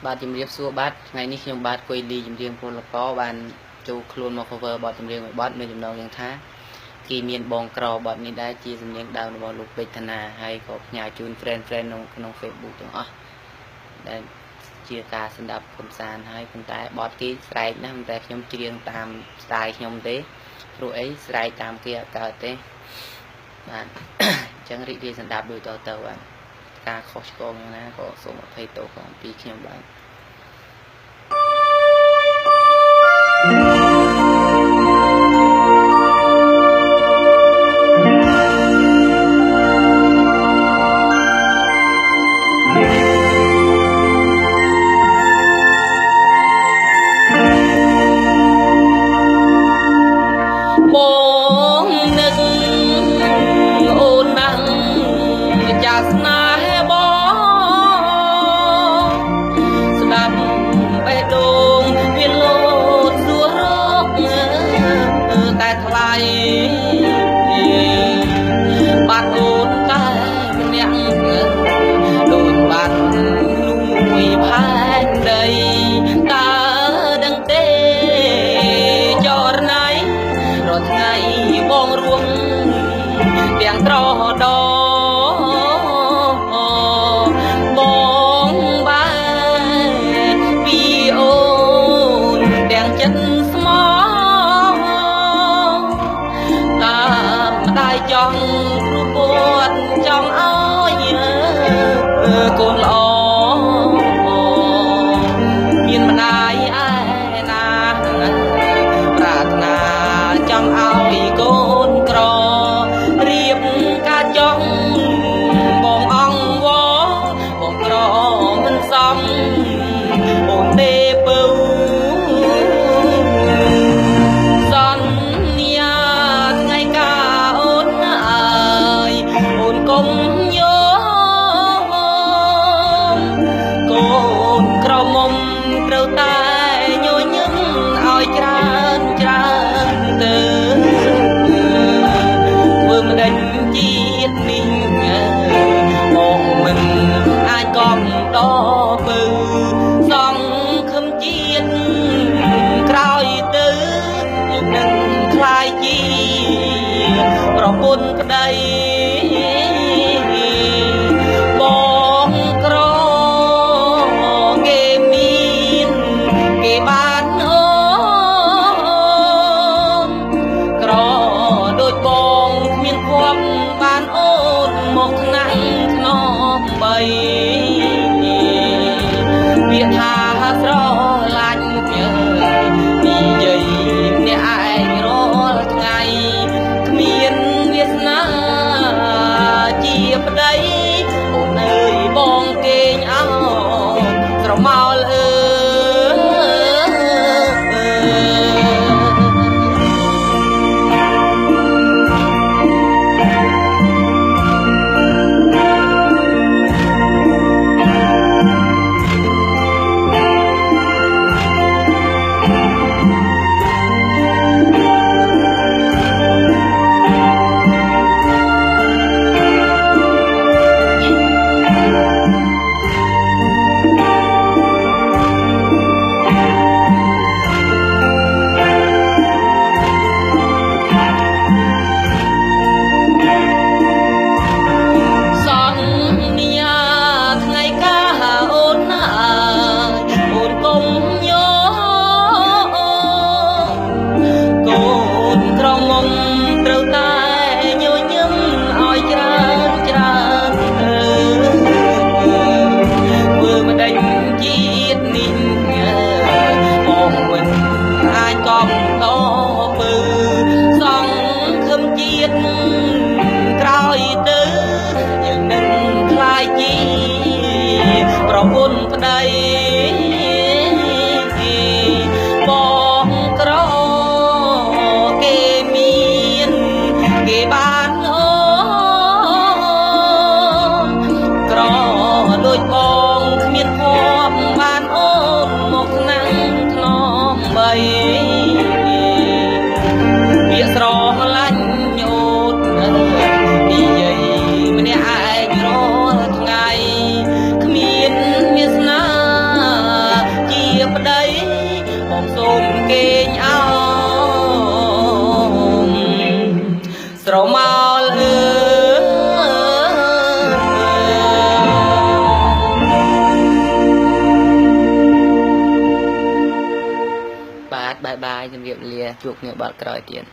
បាទជំរាបសួរបាទថ្ងៃនេះខ្ញុំបាទគួយលីជំរាបពលកបានចូលខ្លួនមក cover បទចម្រៀងមួយបទមានចំណងយ៉ាងថាគេមានបងក្របទនេះដែរជាសំនៀងដើមរបស់លោកពេជ្រធនាហើយក៏ផ្ញើជូន friend ក្នុង Facebook ទាំងអស់ដែលជាការសម្ដាប់កំសាន្តហើយប៉ុន្តែបទគេស្រែកណាស់ប៉ុន្តែខ្ញុំច្រៀងតាម style ខ្ញុំទេព្រោះអីស្រែកតាមគេអត់កើតទេបាទអញ្ចឹងរីករាយសម្ដាប់ដូចតទៅបាទការខុសឆ្គងយ៉ាងណាក៏សូមអភ័យទោសផងពីខ្ញុំបាទបងនឹកអូនណាស់ចាស់ស្នេហ៍បងស្ដាប់បេះដូងវាលោតសួររកតែថ្លៃបាត់អូនតែម្នាក់ដូចបាត់មួយផែនដីតើដឹងទេចរណៃរាល់ថ្ងៃបងរួមទាំងត្រដបងបែពីអូនទាំងចិត្តស្មោះតាមម្ដាយចង់គ្រូពួតចង់ឲ្យកូនល្អមានម្ដាយឯណាប្រាថ្នាចង់ឲ្យកូនក្ររៀបការចង់បងអង្វរបងក្រមិនសមអូនទេពៅសន្យាថ្ងៃការអូនអើយអូនកុំយកកូនក្រមុំត្រូវតែញញឹមឲ្យច្រើនទៅធ្វើមិនដេញជាតិនេះមកមិនអាចកំដពើសង្ឃឹមជាតិក្រោយទៅនឹងខ្លាយជាប្រពន្ធប្តីបងក្រគេមានគេបានអូក្រដូចបងគ្មានភ័ព្វបានអូនមកថ្នាក់ខ្នងបីវាថាស្រឡាញ់និយាយអ្នកឯងរាល់ថ្ងៃគ្មានវាសនាជាប្តីអូនអើយបងគេងអោស្រមោលអើត្រូវតែញញឹមឲ្យច្រើនទៅធ្វើមិនដេញជាតិនេះបងមិនអាចកំតពើសង្ឃឹមជាតិក្រោយទៅយើងនឹងខ្លាយជាប្រពន្ធប្តីបងក្រគេមានគេបានអូក្រដូចបងគ្មានភ័ព្វបានអូនមកណាំងថ្នមបីវាស្រឡាញ់អូននិយាយម្នាក់ឯងរាល់ថ្ងៃគ្មានវាសនា ជួបគ្នាបទក្រោយទៀត